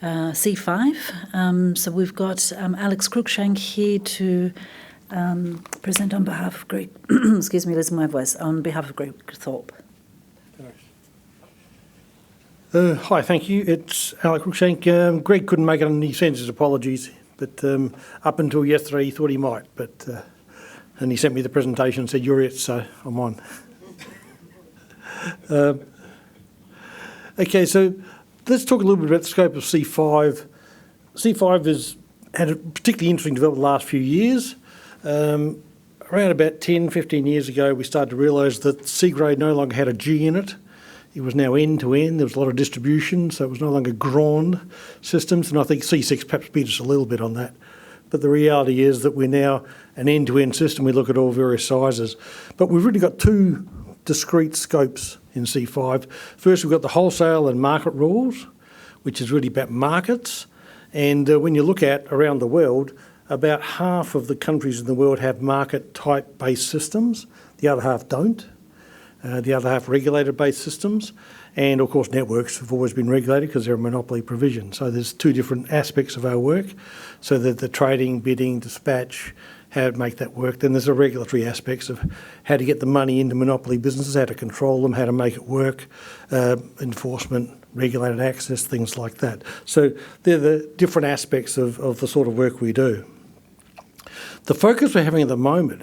C5. So we've got Alex Cruikshank here to present on behalf of Greg, excuse me, losing my voice, on behalf of Greg Thorpe. Hi, thank you. It's Alex Cruikshank. Greg couldn't make it and he sends his apologies, but up until yesterday he thought he might, and he sent me the presentation and said, "You're it," so I'm on. Okay, so let's talk a little bit about the scope of C5. C5 has had a particularly interesting development the last few years. Around about 10, 15 years ago, we started to realise that C-grade no longer had a G in it. It was now end-to-end. There was a lot of distribution, so it was no longer grand systems, and I think C6 perhaps beat us a little bit on that. But the reality is that we're now an end-to-end system. We look at all various sizes. But we've really got two discrete scopes in C5. First, we've got the wholesale and market rules, which is really about markets. And when you look at around the world, about half of the countries in the world have market-type based systems. The other half don't. The other half regulated-based systems. And, of course, networks have always been regulated because they're a monopoly provision. So there's two different aspects of our work. So that the trading, bidding, dispatch, how to make that work. Then there's the regulatory aspects of how to get the money into monopoly businesses, how to control them, how to make it work, enforcement, regulated access, things like that. So they're the different aspects of the sort of work we do. The focus we're having at the moment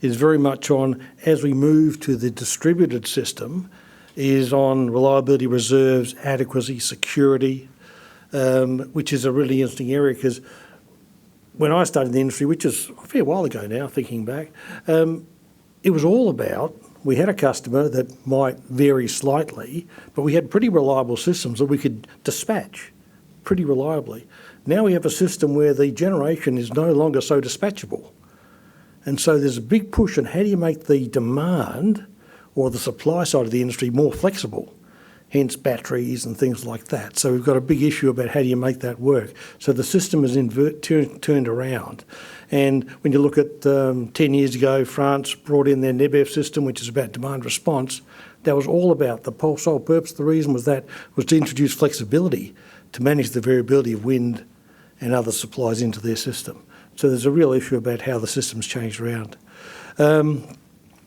is very much on, as we move to the distributed system, is on reliability reserves, adequacy, security, which is a really interesting area because when I started in the industry, which is a fair while ago now, thinking back, it was all about, we had a customer that might vary slightly, but we had pretty reliable systems that we could dispatch pretty reliably. Now we have a system where the generation is no longer so dispatchable. And so there's a big push on how do you make the demand or the supply side of the industry more flexible, hence batteries and things like that. So we've got a big issue about how do you make that work. So the system is turned around. And when you look at 10 years ago, France brought in their NEBEF system, which is about demand response. That was all about the sole purpose. The reason was to introduce flexibility to manage the variability of wind and other supplies into their system. So there's a real issue about how the system's changed around.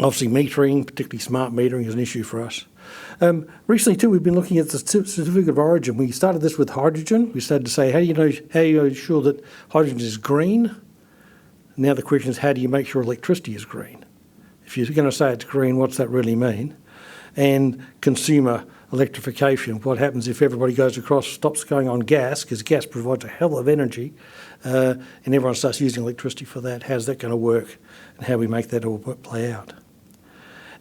Obviously metering, particularly smart metering, is an issue for us. Recently too, we've been looking at the certificate of origin. We started this with hydrogen. We started to say, how do you ensure that hydrogen is green? Now the question is, how do you make sure electricity is green? If you're going to say it's green, what's that really mean? And consumer electrification, what happens if everybody stops going on gas, because gas provides a hell of energy, and everyone starts using electricity for that. How's that going to work? And how we make that all play out?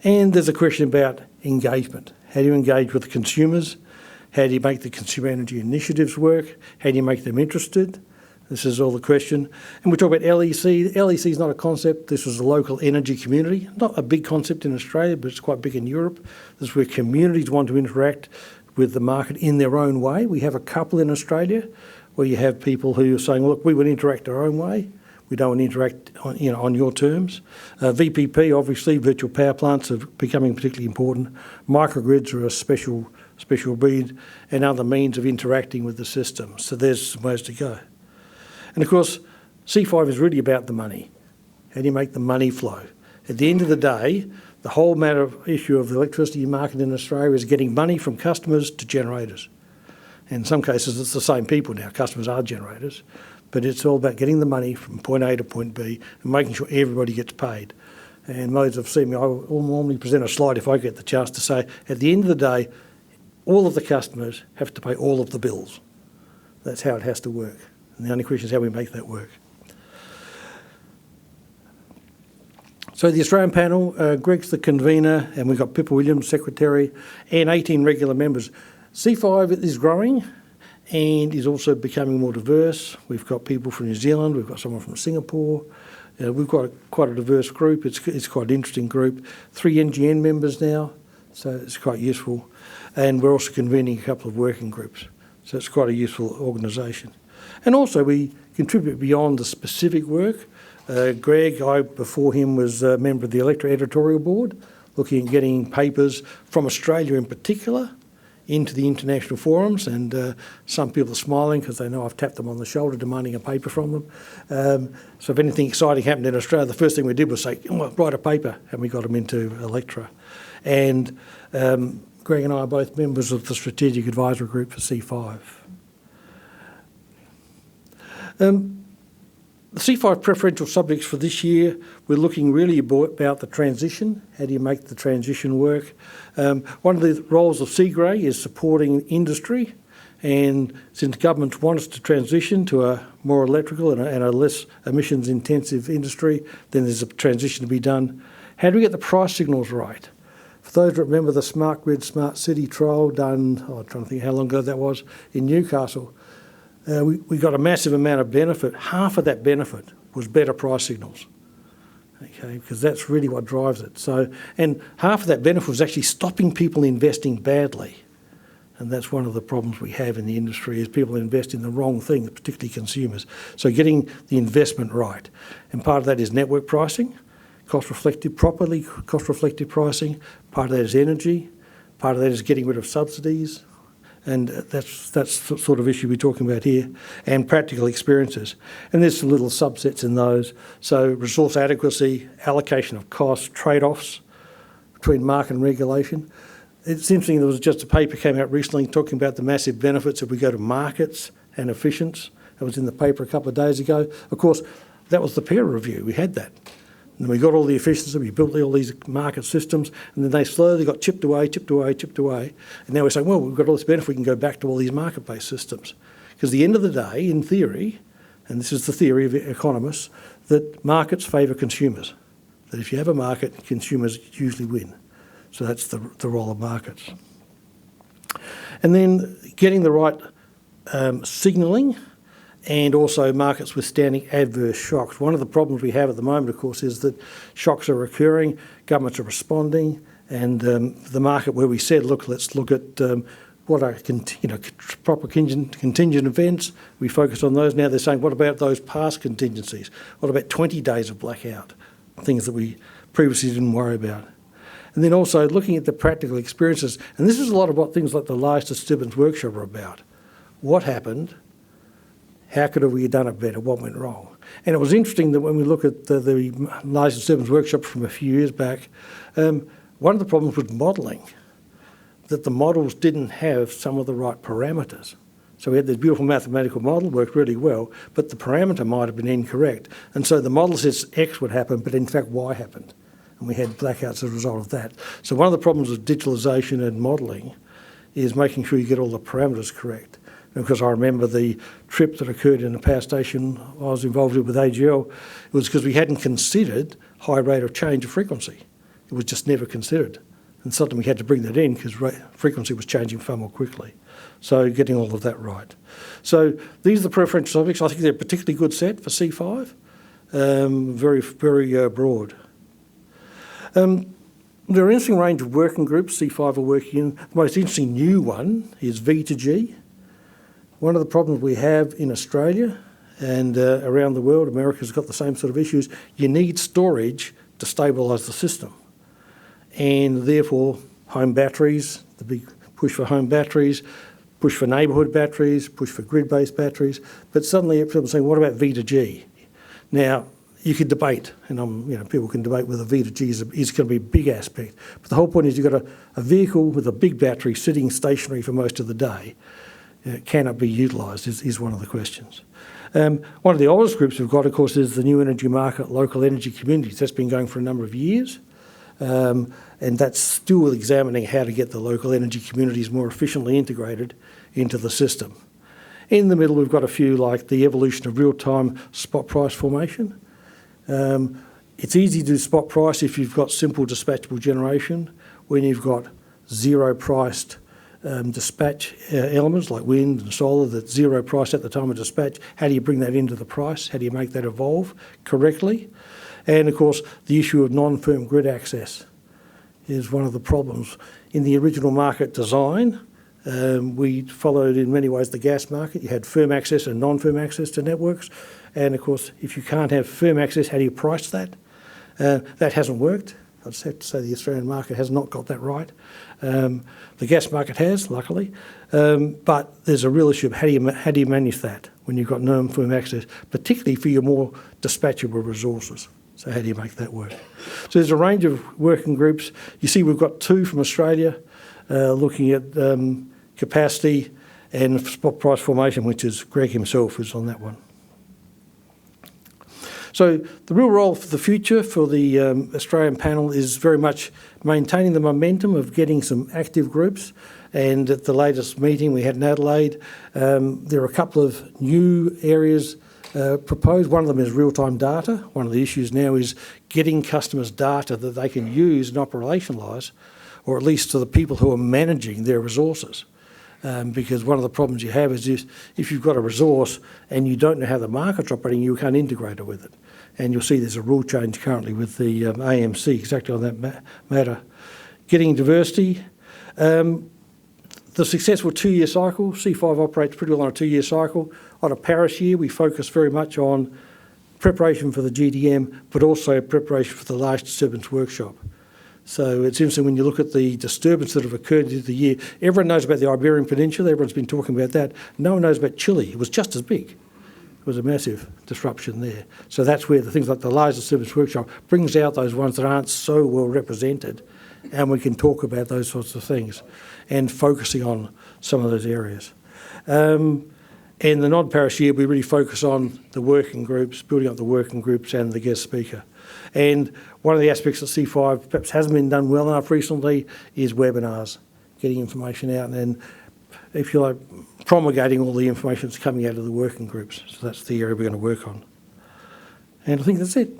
And there's a question about engagement. How do you engage with the consumers? How do you make the consumer energy initiatives work? How do you make them interested? This is all the question. And we talk about LEC. LEC is not a concept. This was a local energy community. Not a big concept in Australia, but it's quite big in Europe. This is where communities want to interact with the market in their own way. We have a couple in Australia where you have people who are saying, look, we would interact our own way. We don't want to interact on your terms. VPP, obviously, virtual power plants are becoming particularly important. Microgrids are a special breed, and other means of interacting with the system. So there's some ways to go. And of course, C5 is really about the money. How do you make the money flow? At the end of the day, the whole issue of the electricity market in Australia is getting money from customers to generators. In some cases, it's the same people now. Customers are generators. But it's all about getting the money from point A to point B and making sure everybody gets paid. And most have seen me, I will normally present a slide if I get the chance to say, at the end of the day, all of the customers have to pay all of the bills. That's how it has to work. And the only question is how we make that work. So the Australian panel, Greg's the convener, and we've got Pippa Williams, secretary, and 18 regular members. C5 is growing and is also becoming more diverse. We've got people from New Zealand, we've got someone from Singapore. We've got quite a diverse group. It's quite an interesting group. 3 NGN members now, so it's quite useful. And we're also convening a couple of working groups. So it's quite a useful organisation. And also we contribute beyond the specific work. Greg, before him, was a member of the Electra editorial board, looking at getting papers from Australia in particular into the international forums, and some people are smiling because they know I've tapped them on the shoulder demanding a paper from them. So if anything exciting happened in Australia, the first thing we did was say, oh, write a paper, and we got them into Electra. And Greg and I are both members of the Strategic Advisory Group for C5. The C5 preferential subjects for this year, we're looking really about the transition. How do you make the transition work? One of the roles of CGRA is supporting industry, and since governments want us to transition to a more electrical and a less emissions intensive industry, then there's a transition to be done. How do we get the price signals right? For those that remember the Smart Grid, Smart City trial done, I'm trying to think how long ago that was, in Newcastle, we got a massive amount of benefit. Half of that benefit was better price signals, okay, because that's really what drives it. So, and half of that benefit was actually stopping people investing badly. And that's one of the problems we have in the industry, is people invest in the wrong thing, particularly consumers. So getting the investment right. And part of that is network pricing, cost-reflective pricing. Part of that is energy. Part of that is getting rid of subsidies. And that's the sort of issue we're talking about here, and practical experiences. And there's some little subsets in those. So resource adequacy, allocation of costs, trade-offs between market and regulation. It's interesting, there was just a paper came out recently talking about the massive benefits if we go to markets and efficiency. That was in the paper a couple of days ago. Of course, that was the peer review. We had that. And we got all the efficiency, we built all these market systems, and then they slowly got chipped away. And now we're saying, well, we've got all this benefit, we can go back to all these market-based systems. Because at the end of the day, in theory, and this is the theory of economists, that markets favour consumers. That if you have a market, consumers usually win. So that's the role of markets. And then getting the right signalling, and also markets withstanding adverse shocks. One of the problems we have at the moment, of course, is that shocks are occurring, governments are responding, and the market where we said, look, let's look at what are proper contingent events. We focus on those. Now they're saying, what about those past contingencies? What about 20 days of blackout? Things that we previously didn't worry about. And then also looking at the practical experiences. And this is a lot of what things like the large disturbance workshop are about. What happened? How could we have done it better? What went wrong? And it was interesting that when we look at the large disturbance workshop from a few years back, one of the problems was modelling, that the models didn't have some of the right parameters. So we had this beautiful mathematical model, worked really well, but the parameter might have been incorrect. And so the model says X would happen, but in fact Y happened. And we had blackouts as a result of that. So one of the problems with digitalisation and modelling is making sure you get all the parameters correct. Because I remember the trip that occurred in a power station I was involved with AGL, it was because we hadn't considered high rate of change of frequency. It was just never considered. And suddenly we had to bring that in because frequency was changing far more quickly. So getting all of that right. So these are the preferential subjects. I think they're a particularly good set for C5, very, very broad. There are an interesting range of working groups C5 are working in. The most interesting new one is V2G. One of the problems we have in Australia and around the world, America's got the same sort of issues, you need storage to stabilise the system. And therefore, home batteries, the big push for home batteries, push for neighbourhood batteries, push for grid-based batteries. But suddenly people are saying, what about V2G? Now, you could debate, and people can debate whether V2G is going to be a big aspect. But the whole point is you've got a vehicle with a big battery sitting stationary for most of the day. Cannot be utilised is one of the questions. One of the oldest groups we've got, of course, is the New Energy Market Local Energy Communities. That's been going for a number of years, and that's still examining how to get the local energy communities more efficiently integrated into the system. In the middle, we've got a few like the evolution of real-time spot price formation. It's easy to do spot price if you've got simple dispatchable generation. When you've got zero-priced dispatch elements like wind and solar that's zero price at the time of dispatch, how do you bring that into the price? How do you make that evolve correctly? And of course, the issue of non-firm grid access is one of the problems. In the original market design, we followed in many ways the gas market. You had firm access and non-firm access to networks. And of course, if you can't have firm access, how do you price that? That hasn't worked. I'd have to say the Australian market has not got that right. The gas market has, luckily, but there's a real issue of how do you manage that when you've got no firm access, particularly for your more dispatchable resources. So how do you make that work? So there's a range of working groups. You see we've got 2 from Australia looking at capacity and spot price formation, which is Greg himself who's on that one. So the real role for the future for the Australian panel is very much maintaining the momentum of getting some active groups. And at the latest meeting we had in Adelaide, there are a couple of new areas proposed. One of them is real-time data. One of the issues now is getting customers data that they can use and operationalise, or at least to the people who are managing their resources. Because one of the problems you have is if you've got a resource and you don't know how the market's operating, you can't integrate it with it. And you'll see there's a rule change currently with the AMC exactly on that matter. Getting diversity. The successful 2-year cycle, C5 operates pretty well on a 2-year cycle. On a Paris year, we focus very much on preparation for the GDM, but also preparation for the large disturbance workshop. So it's interesting when you look at the disturbance that have occurred through the year. Everyone knows about the Iberian Peninsula. Everyone's been talking about that. No one knows about Chile. It was just as big. It was a massive disruption there. So that's where the things like the large disturbance workshop brings out those ones that aren't so well represented, and we can talk about those sorts of things and focusing on some of those areas. In the non-Paris year, we really focus on the working groups, building up the working groups and the guest speaker. And one of the aspects that C5 perhaps hasn't been done well enough recently is webinars, getting information out and, if you like, promulgating all the information that's coming out of the working groups. So that's the area we're going to work on. And I think that's it.